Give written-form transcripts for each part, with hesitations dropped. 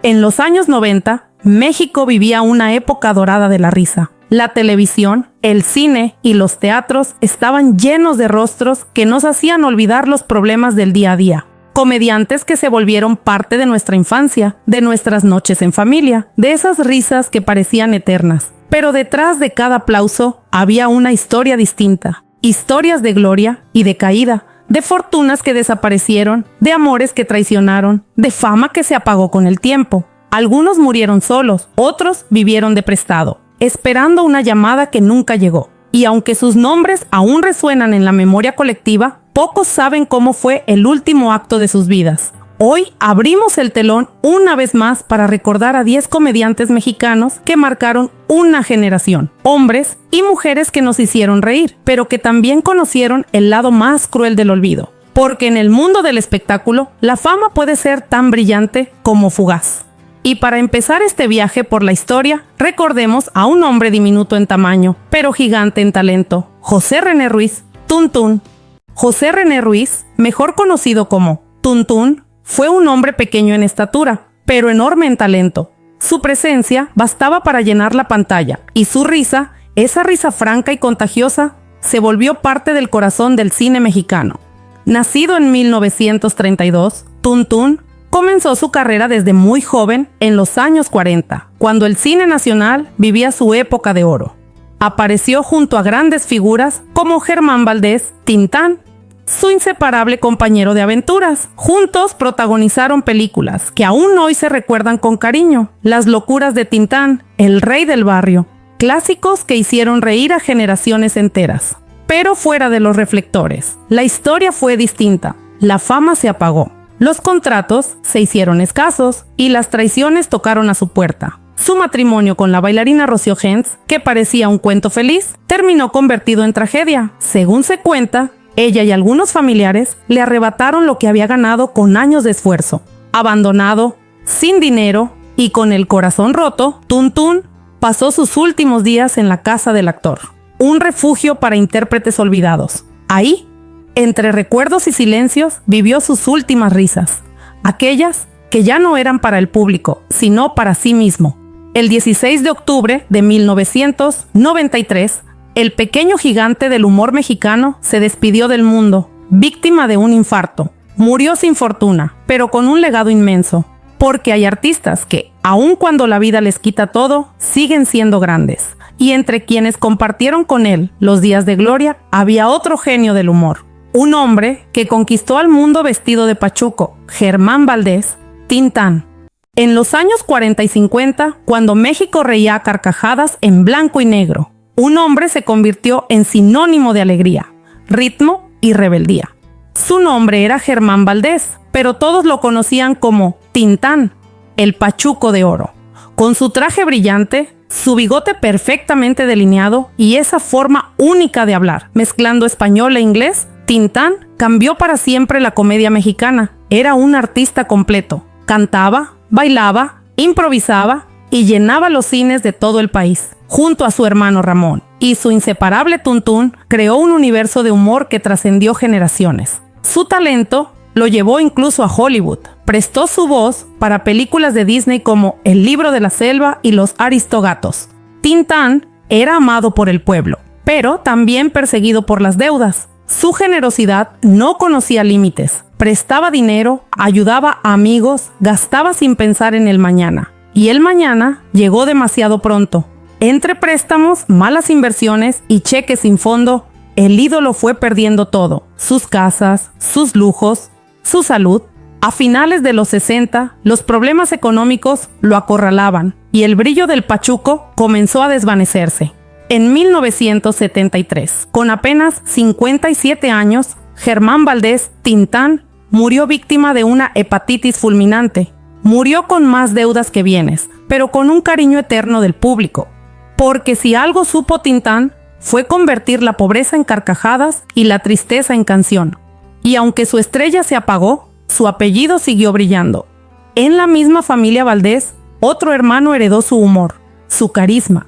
En los años 90, México vivía una época dorada de la risa. La televisión, el cine y los teatros estaban llenos de rostros que nos hacían olvidar los problemas del día a día. Comediantes que se volvieron parte de nuestra infancia, de nuestras noches en familia, de esas risas que parecían eternas. Pero detrás de cada aplauso había una historia distinta. Historias de gloria y de caída, de fortunas que desaparecieron, de amores que traicionaron, de fama que se apagó con el tiempo. Algunos murieron solos, otros vivieron de prestado, esperando una llamada que nunca llegó. Y aunque sus nombres aún resuenan en la memoria colectiva, pocos saben cómo fue el último acto de sus vidas. Hoy abrimos el telón una vez más para recordar a 10 comediantes mexicanos que marcaron una generación. Hombres y mujeres que nos hicieron reír, pero que también conocieron el lado más cruel del olvido. Porque en el mundo del espectáculo, la fama puede ser tan brillante como fugaz. Y para empezar este viaje por la historia, recordemos a un hombre diminuto en tamaño, pero gigante en talento, José René Ruiz, Tuntún. José René Ruiz, mejor conocido como Tuntún, fue un hombre pequeño en estatura, pero enorme en talento. Su presencia bastaba para llenar la pantalla, y su risa, esa risa franca y contagiosa, se volvió parte del corazón del cine mexicano. Nacido en 1932, Tuntún comenzó su carrera desde muy joven en los años 40, cuando el cine nacional vivía su época de oro. Apareció junto a grandes figuras como Germán Valdés, Tintán, su inseparable compañero de aventuras. Juntos protagonizaron películas que aún hoy se recuerdan con cariño: Las locuras de Tintán, El rey del barrio, clásicos que hicieron reír a generaciones enteras. Pero fuera de los reflectores, la historia fue distinta. La fama se apagó. Los contratos se hicieron escasos y las traiciones tocaron a su puerta. Su matrimonio con la bailarina Rocío Hens, que parecía un cuento feliz, terminó convertido en tragedia. Según se cuenta, ella y algunos familiares le arrebataron lo que había ganado con años de esfuerzo. Abandonado, sin dinero y con el corazón roto, Tuntún pasó sus últimos días en la casa del actor, un refugio para intérpretes olvidados. Ahí, entre recuerdos y silencios, vivió sus últimas risas, aquellas que ya no eran para el público, sino para sí mismo. El 16 de octubre de 1993, el pequeño gigante del humor mexicano se despidió del mundo, víctima de un infarto. Murió sin fortuna, pero con un legado inmenso, porque hay artistas que, aun cuando la vida les quita todo, siguen siendo grandes. Y entre quienes compartieron con él los días de gloria, había otro genio del humor. Un hombre que conquistó al mundo vestido de pachuco, Germán Valdés, Tintán. En los años 40 y 50, cuando México reía a carcajadas en blanco y negro, un hombre se convirtió en sinónimo de alegría, ritmo y rebeldía. Su nombre era Germán Valdés, pero todos lo conocían como Tintán, el pachuco de oro. Con su traje brillante, su bigote perfectamente delineado y esa forma única de hablar, mezclando español e inglés, Tintán cambió para siempre la comedia mexicana. Era un artista completo. Cantaba, bailaba, improvisaba y llenaba los cines de todo el país, junto a su hermano Ramón. Y su inseparable Tuntún creó un universo de humor que trascendió generaciones. Su talento lo llevó incluso a Hollywood. Prestó su voz para películas de Disney como El libro de la selva y Los Aristogatos. Tintán era amado por el pueblo, pero también perseguido por las deudas. Su generosidad no conocía límites. Prestaba dinero, ayudaba a amigos, gastaba sin pensar en el mañana. Y el mañana llegó demasiado pronto. Entre préstamos, malas inversiones y cheques sin fondo, el ídolo fue perdiendo todo: sus casas, sus lujos, su salud. A finales de los 60, los problemas económicos lo acorralaban y el brillo del pachuco comenzó a desvanecerse. En 1973, con apenas 57 años, Germán Valdés, Tintán, murió víctima de una hepatitis fulminante. Murió con más deudas que bienes, pero con un cariño eterno del público. Porque si algo supo Tintán, fue convertir la pobreza en carcajadas y la tristeza en canción. Y aunque su estrella se apagó, su apellido siguió brillando. En la misma familia Valdés, otro hermano heredó su humor, su carisma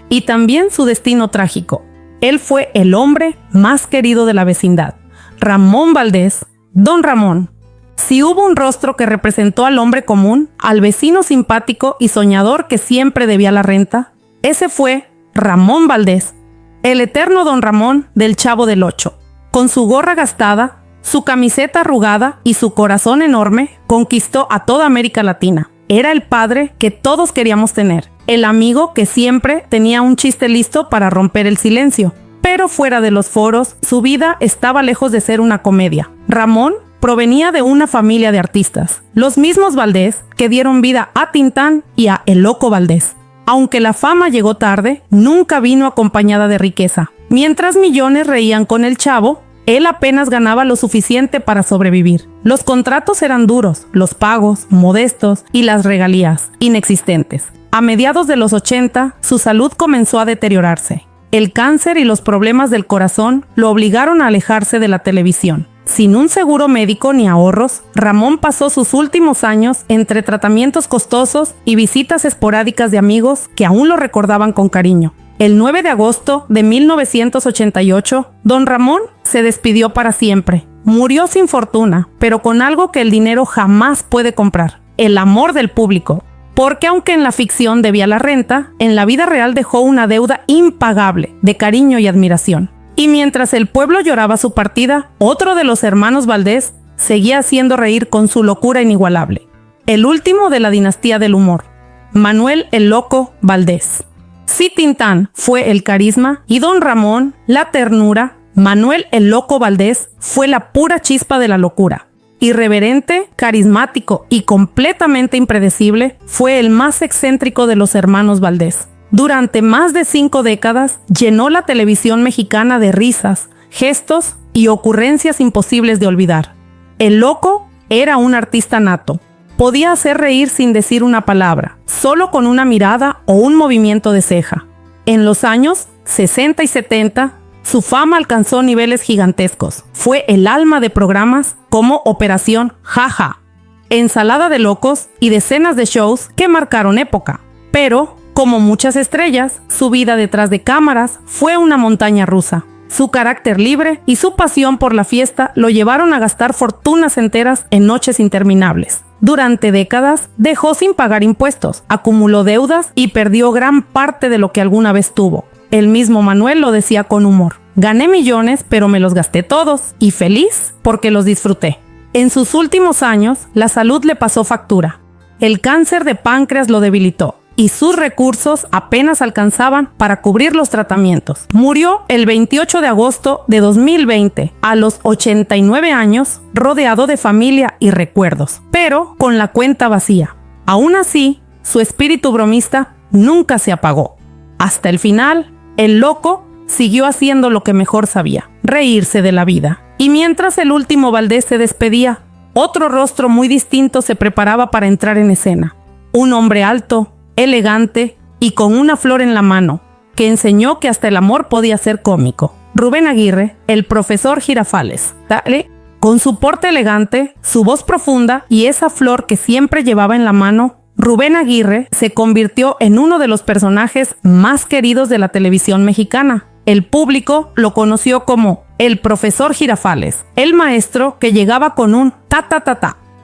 y también su destino trágico. Él fue el hombre más querido de la vecindad, Ramón Valdés, Don Ramón. Si hubo un rostro que representó al hombre común, al vecino simpático y soñador que siempre debía la renta, ese fue Ramón Valdés, el eterno don Ramón del Chavo del Ocho. Con su gorra gastada, su camiseta arrugada y su corazón enorme, conquistó a toda América Latina. Era el padre que todos queríamos tener, el amigo que siempre tenía un chiste listo para romper el silencio. Pero fuera de los foros, su vida estaba lejos de ser una comedia. Ramón provenía de una familia de artistas, los mismos Valdés que dieron vida a Tintán y a El Loco Valdés. Aunque la fama llegó tarde, nunca vino acompañada de riqueza. Mientras millones reían con el Chavo, él apenas ganaba lo suficiente para sobrevivir. Los contratos eran duros, los pagos modestos y las regalías inexistentes. A mediados de los 80, su salud comenzó a deteriorarse. El cáncer y los problemas del corazón lo obligaron a alejarse de la televisión. Sin un seguro médico ni ahorros, Ramón pasó sus últimos años entre tratamientos costosos y visitas esporádicas de amigos que aún lo recordaban con cariño. El 9 de agosto de 1988, don Ramón se despidió para siempre. Murió sin fortuna, pero con algo que el dinero jamás puede comprar: el amor del público. Porque aunque en la ficción debía la renta, en la vida real dejó una deuda impagable de cariño y admiración. Y mientras el pueblo lloraba su partida, otro de los hermanos Valdés seguía haciendo reír con su locura inigualable. El último de la dinastía del humor, Manuel el Loco Valdés. Si Tintán fue el carisma y don Ramón la ternura, Manuel el Loco Valdés fue la pura chispa de la locura. Irreverente, carismático y completamente impredecible, fue el más excéntrico de los hermanos Valdés. Durante más de 5 décadas, llenó la televisión mexicana de risas, gestos y ocurrencias imposibles de olvidar. El Loco era un artista nato. Podía hacer reír sin decir una palabra, solo con una mirada o un movimiento de ceja. En los años 60 y 70, su fama alcanzó niveles gigantescos. Fue el alma de programas como Operación Jaja, Ensalada de Locos y decenas de shows que marcaron época. Pero, como muchas estrellas, su vida detrás de cámaras fue una montaña rusa. Su carácter libre y su pasión por la fiesta lo llevaron a gastar fortunas enteras en noches interminables. Durante décadas dejó sin pagar impuestos, acumuló deudas y perdió gran parte de lo que alguna vez tuvo. El mismo Manuel lo decía con humor: gané millones, pero me los gasté todos, y feliz porque los disfruté. En sus últimos años, la salud le pasó factura. El cáncer de páncreas lo debilitó y sus recursos apenas alcanzaban para cubrir los tratamientos. Murió el 28 de agosto de 2020, a los 89 años, rodeado de familia y recuerdos, pero con la cuenta vacía. Aún así, su espíritu bromista nunca se apagó. Hasta el final, el Loco siguió haciendo lo que mejor sabía: reírse de la vida. Y mientras el último Valdés se despedía, otro rostro muy distinto se preparaba para entrar en escena. Un hombre alto, elegante y con una flor en la mano, que enseñó que hasta el amor podía ser cómico. Rubén Aguirre, el profesor Girafales. Con su porte elegante, su voz profunda y esa flor que siempre llevaba en la mano, Rubén Aguirre se convirtió en uno de los personajes más queridos de la televisión mexicana. El público lo conoció como el profesor Girafales, el maestro que llegaba con un ta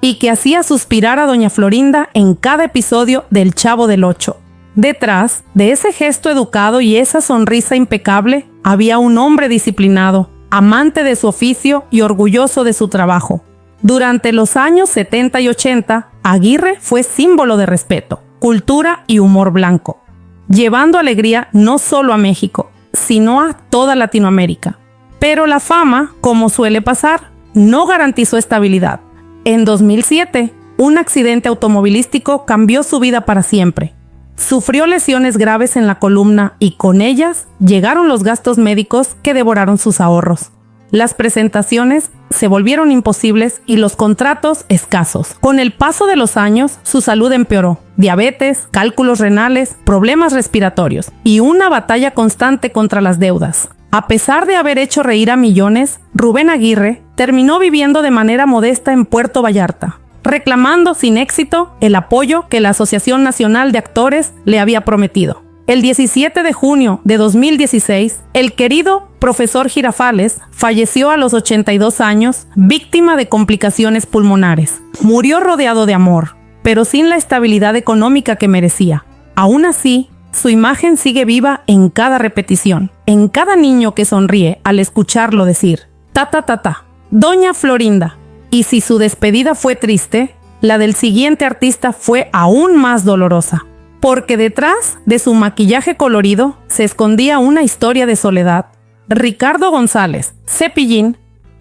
y que hacía suspirar a doña Florinda en cada episodio del Chavo del Ocho. Detrás de ese gesto educado y esa sonrisa impecable, había un hombre disciplinado, amante de su oficio y orgulloso de su trabajo. Durante los años 70 y 80, Aguirre fue símbolo de respeto, cultura y humor blanco, llevando alegría no solo a México, sino a toda Latinoamérica. Pero la fama, como suele pasar, no garantizó estabilidad. En 2007, un accidente automovilístico cambió su vida para siempre. Sufrió lesiones graves en la columna y con ellas llegaron los gastos médicos que devoraron sus ahorros. Las presentaciones se volvieron imposibles y los contratos escasos. Con el paso de los años, su salud empeoró. Diabetes, cálculos renales, problemas respiratorios y una batalla constante contra las deudas. A pesar de haber hecho reír a millones, Rubén Aguirre terminó viviendo de manera modesta en Puerto Vallarta, reclamando sin éxito el apoyo que la Asociación Nacional de Actores le había prometido. El 17 de junio de 2016, el querido profesor Girafales, falleció a los 82 años, víctima de complicaciones pulmonares. Murió rodeado de amor, pero sin la estabilidad económica que merecía. Aún así, su imagen sigue viva en cada repetición, en cada niño que sonríe al escucharlo decir, ta ta ta ta, Doña Florinda. Y si su despedida fue triste, la del siguiente artista fue aún más dolorosa, porque detrás de su maquillaje colorido se escondía una historia de soledad. Ricardo González, Cepillín,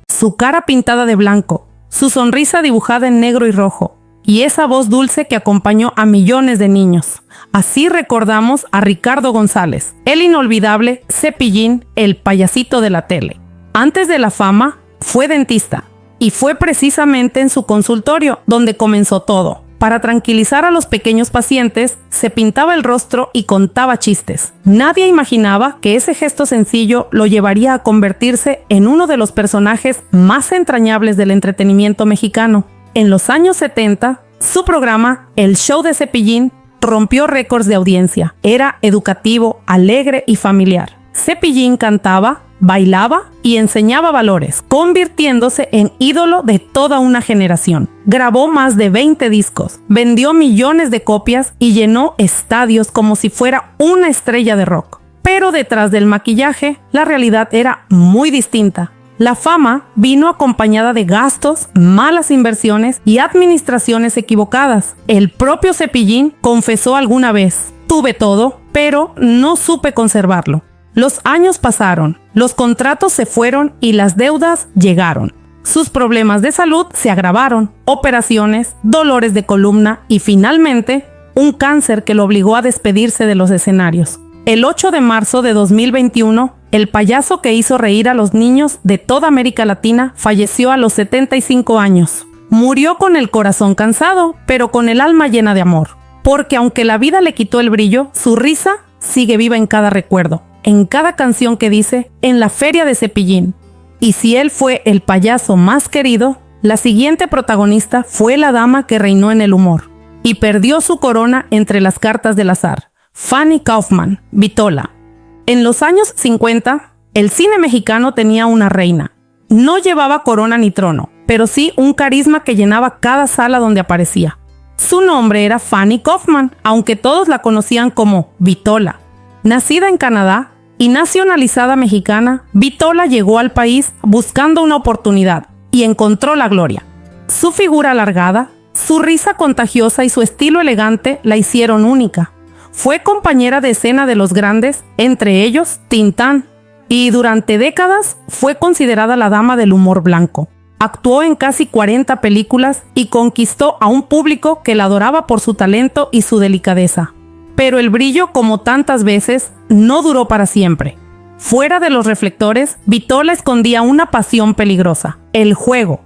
su cara pintada de blanco, su sonrisa dibujada en negro y rojo, y esa voz dulce que acompañó a millones de niños. Así recordamos a Ricardo González, el inolvidable Cepillín, el payasito de la tele. Antes de la fama, fue dentista, y fue precisamente en su consultorio donde comenzó todo. Para tranquilizar a los pequeños pacientes, se pintaba el rostro y contaba chistes. Nadie imaginaba que ese gesto sencillo lo llevaría a convertirse en uno de los personajes más entrañables del entretenimiento mexicano. En los años 70, su programa, El Show de Cepillín, rompió récords de audiencia. Era educativo, alegre y familiar. Cepillín cantaba, bailaba y enseñaba valores, convirtiéndose en ídolo de toda una generación. Grabó más de 20 discos, vendió millones de copias y llenó estadios como si fuera una estrella de rock. Pero detrás del maquillaje, la realidad era muy distinta. La fama vino acompañada de gastos, malas inversiones y administraciones equivocadas. El propio Cepillín confesó alguna vez, tuve todo, pero no supe conservarlo. Los años pasaron, los contratos se fueron y las deudas llegaron. Sus problemas de salud se agravaron, operaciones, dolores de columna y finalmente un cáncer que lo obligó a despedirse de los escenarios. El 8 de marzo de 2021, el payaso que hizo reír a los niños de toda América Latina falleció a los 75 años. Murió con el corazón cansado, pero con el alma llena de amor. Porque aunque la vida le quitó el brillo, su risa sigue viva en cada recuerdo, en cada canción que dice, en la feria de Cepillín. Y si él fue el payaso más querido, la siguiente protagonista fue la dama que reinó en el humor y perdió su corona entre las cartas del azar, Fanny Kaufman, Vitola. En los años 50, el cine mexicano tenía una reina. No llevaba corona ni trono, pero sí un carisma que llenaba cada sala donde aparecía. Su nombre era Fanny Kaufman, aunque todos la conocían como Vitola. Nacida en Canadá y nacionalizada mexicana, Vitola llegó al país buscando una oportunidad y encontró la gloria. Su figura alargada, su risa contagiosa y su estilo elegante la hicieron única. Fue compañera de escena de los grandes, entre ellos Tintán, y durante décadas fue considerada la dama del humor blanco. Actuó en casi 40 películas y conquistó a un público que la adoraba por su talento y su delicadeza. Pero el brillo, como tantas veces, no duró para siempre. Fuera de los reflectores, Vitola escondía una pasión peligrosa: el juego.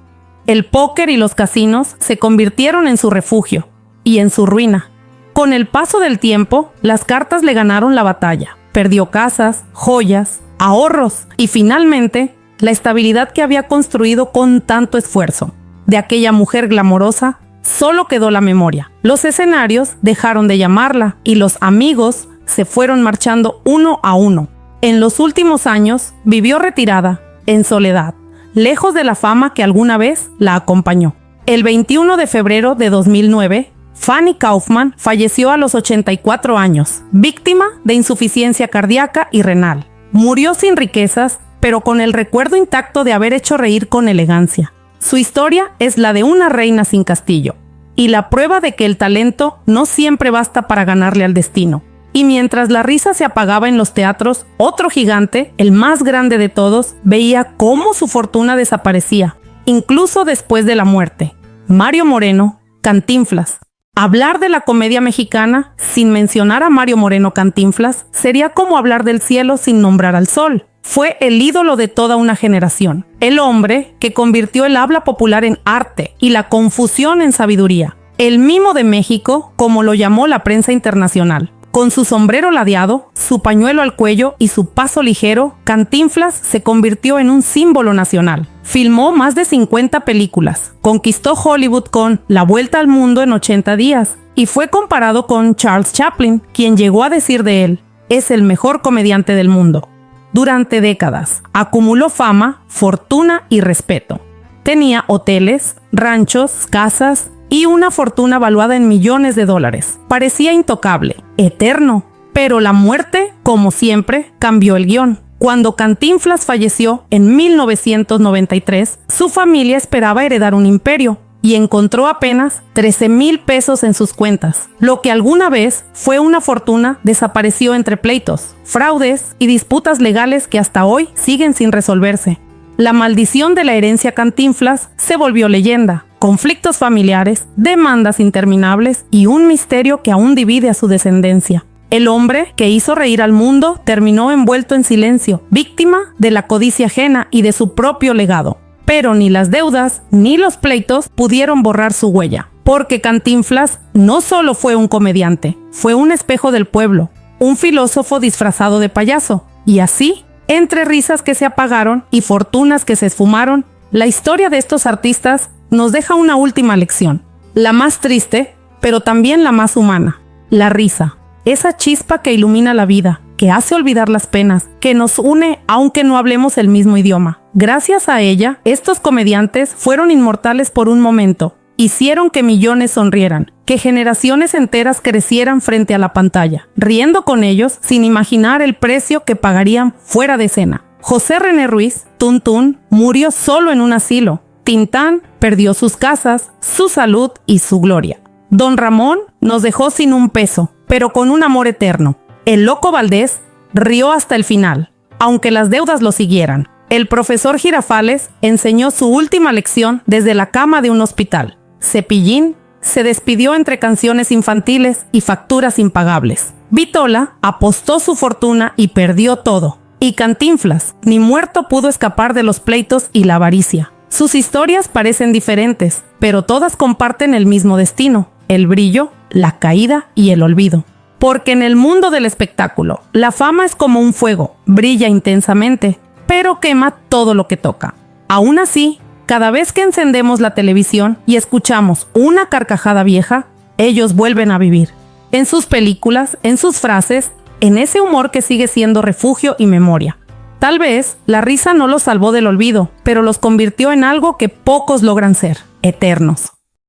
El póker y los casinos se convirtieron en su refugio y en su ruina. Con el paso del tiempo, las cartas le ganaron la batalla. Perdió casas, joyas, ahorros y finalmente la estabilidad que había construido con tanto esfuerzo. De aquella mujer glamorosa solo quedó la memoria. Los escenarios dejaron de llamarla y los amigos se fueron marchando uno a uno. En los últimos años vivió retirada, en soledad, lejos de la fama que alguna vez la acompañó. El 21 de febrero de 2009, Fanny Kaufman falleció a los 84 años, víctima de insuficiencia cardíaca y renal. Murió sin riquezas, pero con el recuerdo intacto de haber hecho reír con elegancia. Su historia es la de una reina sin castillo, y la prueba de que el talento no siempre basta para ganarle al destino. Y mientras la risa se apagaba en los teatros, otro gigante, el más grande de todos, veía cómo su fortuna desaparecía, incluso después de la muerte. Mario Moreno, Cantinflas. Hablar de la comedia mexicana sin mencionar a Mario Moreno Cantinflas sería como hablar del cielo sin nombrar al sol. Fue el ídolo de toda una generación, el hombre que convirtió el habla popular en arte y la confusión en sabiduría. El mimo de México, como lo llamó la prensa internacional. Con su sombrero ladeado, su pañuelo al cuello y su paso ligero, Cantinflas se convirtió en un símbolo nacional. Filmó más de 50 películas, conquistó Hollywood con La Vuelta al Mundo en 80 días y fue comparado con Charles Chaplin, quien llegó a decir de él, es el mejor comediante del mundo. Durante décadas, acumuló fama, fortuna y respeto. Tenía hoteles, ranchos, casas y una fortuna valuada en millones de dólares. Parecía intocable, eterno, pero la muerte, como siempre, cambió el guión. Cuando Cantinflas falleció en 1993, su familia esperaba heredar un imperio y encontró apenas 13,000 pesos en sus cuentas. Lo que alguna vez fue una fortuna desapareció entre pleitos, fraudes y disputas legales que hasta hoy siguen sin resolverse. La maldición de la herencia Cantinflas se volvió leyenda. Conflictos familiares, demandas interminables y un misterio que aún divide a su descendencia. El hombre que hizo reír al mundo terminó envuelto en silencio, víctima de la codicia ajena y de su propio legado. Pero ni las deudas ni los pleitos pudieron borrar su huella, porque Cantinflas no solo fue un comediante, fue un espejo del pueblo, un filósofo disfrazado de payaso. Y así, entre risas que se apagaron y fortunas que se esfumaron, la historia de estos artistas nos deja una última lección, la más triste, pero también la más humana: la risa. Esa chispa que ilumina la vida, que hace olvidar las penas, que nos une aunque no hablemos el mismo idioma. Gracias a ella, estos comediantes fueron inmortales por un momento. Hicieron que millones sonrieran, que generaciones enteras crecieran frente a la pantalla, riendo con ellos sin imaginar el precio que pagarían fuera de escena. José René Ruiz, Tuntún, murió solo en un asilo. Tintán perdió sus casas, su salud y su gloria. Don Ramón nos dejó sin un peso, pero con un amor eterno. El Loco Valdés rió hasta el final, aunque las deudas lo siguieran. El profesor Girafales enseñó su última lección desde la cama de un hospital. Cepillín se despidió entre canciones infantiles y facturas impagables. Vitola apostó su fortuna y perdió todo. Y Cantinflas, ni muerto, pudo escapar de los pleitos y la avaricia. Sus historias parecen diferentes, pero todas comparten el mismo destino: el brillo, la caída y el olvido. Porque en el mundo del espectáculo, la fama es como un fuego, brilla intensamente, pero quema todo lo que toca. Aún así, cada vez que encendemos la televisión y escuchamos una carcajada vieja, ellos vuelven a vivir. En sus películas, en sus frases, en ese humor que sigue siendo refugio y memoria. Tal vez la risa no los salvó del olvido, pero los convirtió en algo que pocos logran ser: eternos.